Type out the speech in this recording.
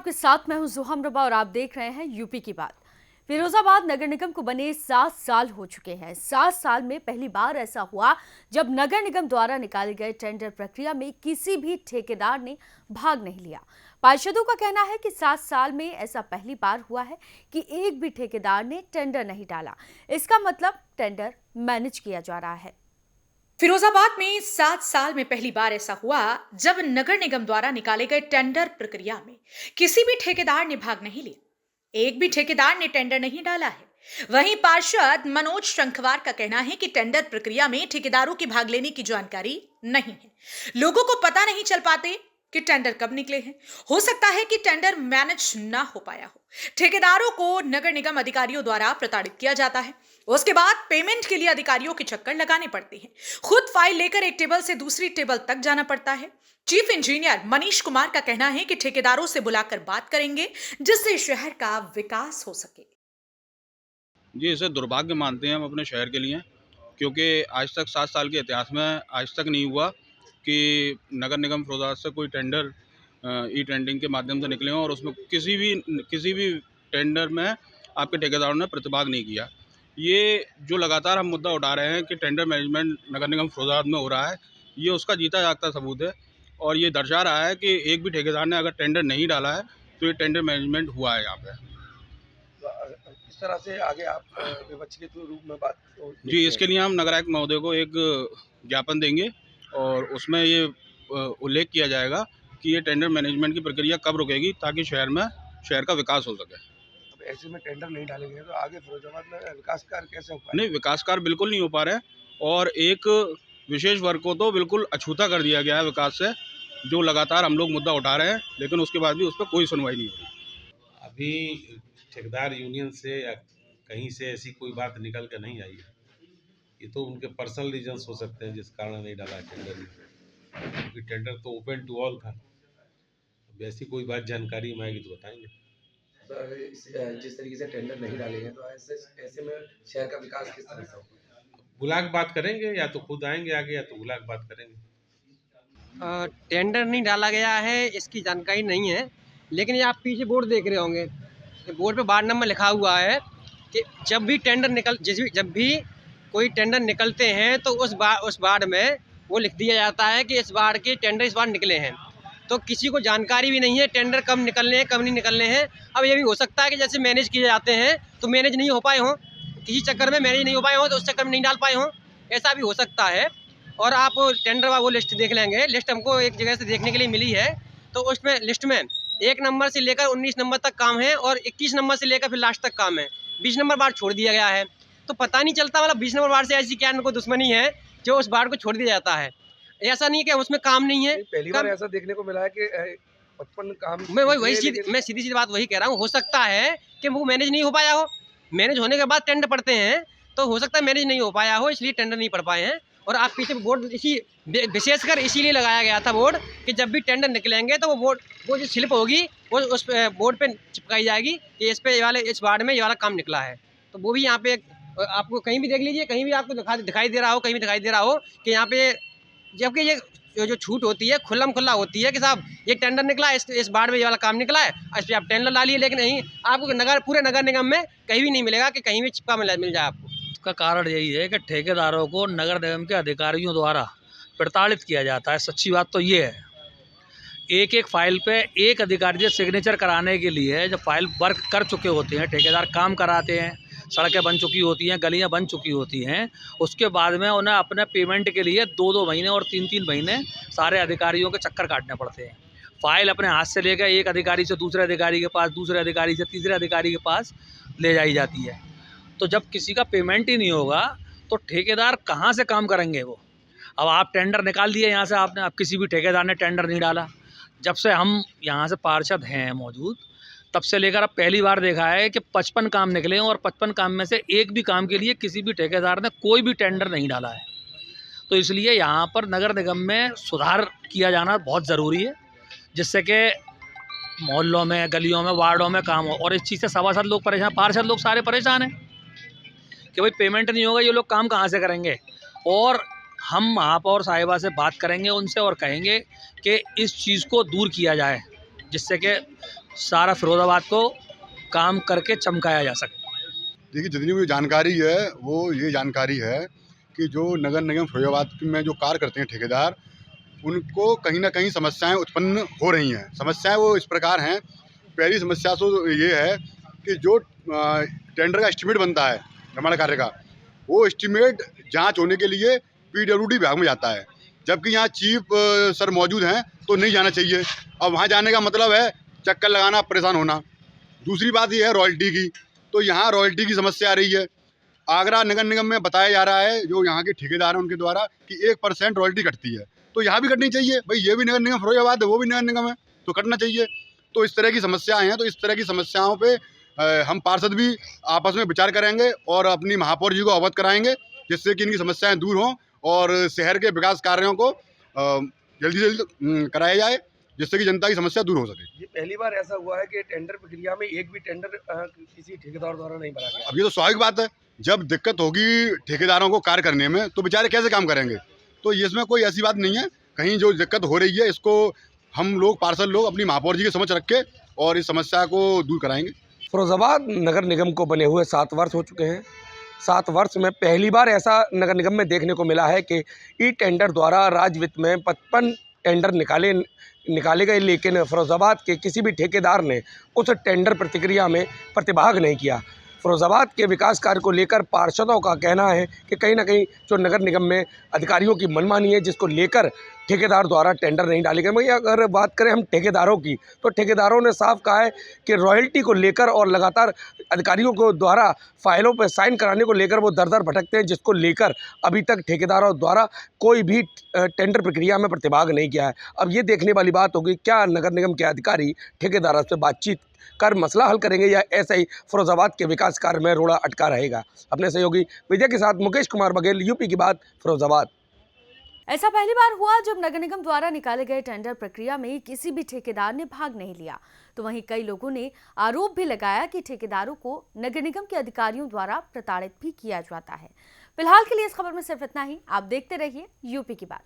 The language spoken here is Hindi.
आपके साथ मैं हूं जुहम रबा और आप देख रहे हैं यूपी की बात। फिरोजाबाद नगर निगम को बने 7 साल हो चुके हैं। 7 साल में पहली बार ऐसा हुआ जब नगर निगम द्वारा निकाले गए टेंडर प्रक्रिया में किसी भी ठेकेदार ने भाग नहीं लिया। पार्षदों का कहना है कि 7 साल में ऐसा पहली बार हुआ है कि एक भी ठेकेदार ने टेंडर नहीं डाला। इसका मतलब टेंडर मैनेज किया जा रहा है। फिरोजाबाद में 7 साल में पहली बार ऐसा हुआ जब नगर निगम द्वारा निकाले गए टेंडर प्रक्रिया में किसी भी ठेकेदार ने भाग नहीं लिया। एक भी ठेकेदार ने टेंडर नहीं डाला है। वहीं पार्षद मनोज शंखवार का कहना है कि टेंडर प्रक्रिया में ठेकेदारों की भाग लेने की जानकारी नहीं है। लोगों को पता नहीं चल पाते कि टेंडर कब निकले हैं। हो सकता है कि टेंडर मैनेज ना हो पाया हो। ठेकेदारों को नगर निगम अधिकारियों द्वारा प्रताड़ित किया जाता है। उसके बाद पेमेंट के लिए अधिकारियों के चक्कर लगाने पड़ते हैं। खुद फाइल लेकर एक टेबल से दूसरी टेबल तक जाना पड़ता है। चीफ इंजीनियर मनीष कुमार का कहना है कि ठेकेदारों से बुलाकर बात करेंगे जिससे शहर का विकास हो सके। जी, इसे दुर्भाग्य मानते हैं हम अपने शहर के लिए, क्योंकि आज तक 7 साल के इतिहास में आज तक नहीं हुआ कि नगर निगम फिरोजाबाद से कोई टेंडर ई टेंडरिंग के माध्यम से निकले हों और उसमें किसी भी टेंडर में आपके ठेकेदारों ने प्रतिभाग नहीं किया। ये जो लगातार हम मुद्दा उठा रहे हैं कि टेंडर मैनेजमेंट नगर निगम फिरोजाबाद में हो रहा है, ये उसका जीता जागता सबूत है और ये दर्शा रहा है कि एक भी ठेकेदार ने अगर टेंडर नहीं डाला है तो ये टेंडर मैनेजमेंट हुआ है यहाँ पे। इस तरह से आगे आप विपक्ष के रूप में बात जी, इसके लिए हम नगर आयुक्त महोदय को एक ज्ञापन देंगे और उसमें ये उल्लेख किया जाएगा कि ये टेंडर मैनेजमेंट की प्रक्रिया कब रुकेगी ताकि शहर का विकास हो सके। अब ऐसे में टेंडर नहीं डाले गए तो आगे फिरोजाबाद में विकास कार्य कैसे हो पाए? नहीं, विकास कार्य बिल्कुल नहीं हो पा रहे और एक विशेष वर्ग को तो बिल्कुल अछूता कर दिया गया है विकास से, जो लगातार हम लोग मुद्दा उठा रहे हैं, लेकिन उसके बाद भी उस पर कोई सुनवाई नहीं हो रही। अभी ठेकेदार यूनियन से या कहीं से ऐसी कोई बात निकल कर नहीं आई है। ये तो उनके पर्सनल रीजंस हो सकते हैं जिस कारण नहीं डाला टेंडर में, क्योंकि टेंडर तो ओपन टू ऑल था। अब ऐसी कोई बात जानकारी में आएगी तो बताएंगे। जिस तरीके से टेंडर नहीं डाले गए तो ऐसे में शहर का विकास किस तरह से होगा? बुला के बात करेंगे, या तो खुद आएंगे आगे या तो बुला के बात करेंगे। टेंडर नहीं डाला गया है इसकी जानकारी नहीं है, लेकिन ये आप पीछे बोर्ड देख रहे होंगे। बोर्ड पे वार्ड नंबर लिखा हुआ है कि जब भी कोई टेंडर निकलते हैं तो उस वार्ड में वो लिख दिया जाता है कि इस वार्ड के टेंडर इस बार निकले हैं। तो किसी को जानकारी भी नहीं है टेंडर कब निकलने हैं कब नहीं निकलने हैं। अब ये भी हो सकता है कि जैसे मैनेज किए जाते हैं तो मैनेज नहीं हो पाए हों, किसी चक्कर में मैनेज नहीं हो पाए हों तो उस चक्कर में नहीं डाल पाए हों, ऐसा भी हो सकता है। और आप टेंडर वो लिस्ट देख लेंगे। लिस्ट हमको एक जगह से देखने के लिए मिली है, तो उसमें लिस्ट में 1 नंबर से लेकर 19 नंबर तक काम है और 21 नंबर से लेकर फिर लास्ट तक काम है। 20 नंबर वार्ड छोड़ दिया गया है, तो पता नहीं चलता मतलब 20 नंबर वार्ड से ऐसी क्या इनको दुश्मनी है जो उस वार्ड को छोड़ दिया जाता है। ऐसा नहीं है कि उसमें काम नहीं है। पहली बार ऐसा देखने को मिला है कि 55 काम मैं सीधी सी बात वही कह रहा हूँ। हो सकता है कि वो मैनेज नहीं हो पाया हो, मैनेज होने के बाद टेंडर पड़ते हैं तो हो सकता है मैनेज नहीं हो पाया हो, इसलिए टेंडर नहीं पड़ पाए हैं। और आप पीछे बोर्ड विशेषकर इसीलिए लगाया गया था बोर्ड कि जब भी टेंडर निकलेंगे तो वो जो स्लिप होगी वो उस बोर्ड पे चिपकाई जाएगी कि इस वार्ड में ये वाला काम निकला है। तो वो भी यहाँ पे आपको कहीं भी देख लीजिए, कहीं भी आपको दिखाई दे रहा हो, कहीं भी दिखाई दे रहा हो कि यहाँ पे जबकि ये जो छूट होती है खुल्लम खुल्ला होती है कि साहब ये टेंडर निकला है, इस वार्ड में ये वाला काम निकला है, इस पर आप टेंडर डालिए। लेकिन नहीं, आपको पूरे नगर निगम में कहीं भी नहीं मिलेगा कि कहीं भी चिपका मिल जाए आपको। का कारण यही है कि ठेकेदारों को नगर निगम के अधिकारियों द्वारा प्रताड़ित किया जाता है। सच्ची बात तो ये है, एक फाइल पे एक अधिकारी से सिग्नेचर कराने के लिए जब फाइल वर्क कर चुके होते हैं, ठेकेदार काम कराते हैं, सड़कें बन चुकी होती हैं, गलियां बन चुकी होती हैं, उसके बाद में उन्हें अपने पेमेंट के लिए 2-2 महीने और 3-3 महीने सारे अधिकारियों के चक्कर काटने पड़ते हैं। फाइल अपने हाथ से लेकर एक अधिकारी से दूसरे अधिकारी के पास, दूसरे अधिकारी से तीसरे अधिकारी के पास ले जाई जाती है। तो जब किसी का पेमेंट ही नहीं होगा तो ठेकेदार कहाँ से काम करेंगे वो। अब आप टेंडर निकाल दिए यहाँ से आपने, अब किसी भी ठेकेदार ने टेंडर नहीं डाला। जब से हम यहाँ से पार्षद हैं मौजूद, तब से लेकर अब पहली बार देखा है कि 55 काम निकले और 55 काम में से एक भी काम के लिए किसी भी ठेकेदार ने कोई भी टेंडर नहीं डाला है। तो इसलिए यहाँ पर नगर निगम में सुधार किया जाना बहुत ज़रूरी है, जिससे कि मोहल्लों में, गलियों में, वार्डों में काम हो। और इस चीज़ से सभासद लोग परेशान, पार्षद लोग सारे परेशान हैं कि भाई पेमेंट नहीं होगा, ये लोग काम कहाँ से करेंगे। और हम महापौर साहिबा से बात करेंगे उनसे और कहेंगे कि इस चीज़ को दूर किया जाए, जिससे कि सारा फिरोजाबाद को काम करके चमकाया जा सके। देखिए, जितनी मुझे जानकारी है वो ये जानकारी है कि जो नगर निगम फिरोजाबाद में जो कार्य करते हैं ठेकेदार, उनको कहीं ना कहीं समस्याएं उत्पन्न हो रही हैं। समस्याएं वो इस प्रकार हैं। पहली समस्या तो ये है कि जो टेंडर का एस्टीमेट बनता है निर्माण कार्य का, वो एस्टीमेट जांच होने के लिए पीडब्ल्यूडी विभाग में जाता है, जबकि यहाँ चीफ सर मौजूद हैं तो नहीं जाना चाहिए। अब वहाँ जाने का मतलब है चक्कर लगाना, परेशान होना। दूसरी बात ये है रॉयल्टी की, तो यहाँ रॉयल्टी की समस्या आ रही है। आगरा नगर निगम में बताया जा रहा है, जो यहाँ के ठेकेदार हैं उनके द्वारा, कि 1% रॉयल्टी कटती है, तो यहाँ भी कटनी चाहिए भाई। ये भी नगर निगम फिरोजाबाद है, वो भी नगर निगम है, तो कटना चाहिए। तो इस तरह की समस्याएं हैं। तो इस तरह की समस्याओं पे हम पार्षद भी आपस में विचार करेंगे और अपनी महापौर जी को अवगत कराएंगे, जिससे कि इनकी समस्याएं दूर हों और शहर के विकास कार्यों को जल्दी से जल्दी कराया जाए, जिससे कि जनता की समस्या दूर हो सके। ये पहली बार ऐसा हुआ है कि टेंडर प्रक्रिया में एक भी टेंडर किसी ठेकेदार द्वारा नहीं भरा गया। अब ये तो स्वाभाविक बात है, जब दिक्कत होगी ठेकेदारों को कार्य करने में तो बेचारे कैसे काम करेंगे। तो इसमें कोई ऐसी बात नहीं है। कहीं जो दिक्कत हो रही है, इसको हम लोग पार्षद लोग अपनी महापौर जी के समझ रख के और इस समस्या को दूर कराएंगे। फिरोजाबाद नगर निगम को बने हुए 7 वर्ष हो चुके हैं। 7 वर्ष में पहली बार ऐसा नगर निगम में देखने को मिला है कि ई टेंडर द्वारा राज्य वित्त में 55 टेंडर निकाले गए, लेकिन फिरोजाबाद के किसी भी ठेकेदार ने उस टेंडर प्रतिक्रिया में प्रतिभाग नहीं किया। फिरोजाबाद के विकास कार्य को लेकर पार्षदों का कहना है कि कहीं ना कहीं जो नगर निगम में अधिकारियों की मनमानी है, जिसको लेकर ठेकेदार द्वारा टेंडर नहीं डाले गए। वहीं अगर बात करें हम ठेकेदारों की, तो ठेकेदारों ने साफ कहा है कि रॉयल्टी को लेकर और लगातार अधिकारियों को द्वारा फाइलों पर साइन कराने को लेकर वो दर दर भटकते हैं, जिसको लेकर अभी तक ठेकेदारों द्वारा कोई भी टेंडर प्रक्रिया में प्रतिभाग नहीं किया है। अब ये देखने वाली बात होगी, क्या नगर निगम के अधिकारी ठेकेदारों से बातचीत कर मसला हल करेंगे या ऐसे ही फिरोजाबाद के विकास कार्य में रोड़ा अटका रहेगा। अपने सहयोगी विजय के साथ मुकेश कुमार बघेल, यूपी की बात, फिरोजाबाद। ऐसा पहली बार हुआ जब नगर निगम द्वारा निकाले गए टेंडर प्रक्रिया में किसी भी ठेकेदार ने भाग नहीं लिया। तो वहीं कई लोगों ने आरोप भी लगाया कि ठेकेदारों को नगर निगम के अधिकारियों द्वारा प्रताड़ित भी किया जाता है। फिलहाल के लिए इस खबर में सिर्फ इतना ही। आप देखते रहिए यूपी की बात।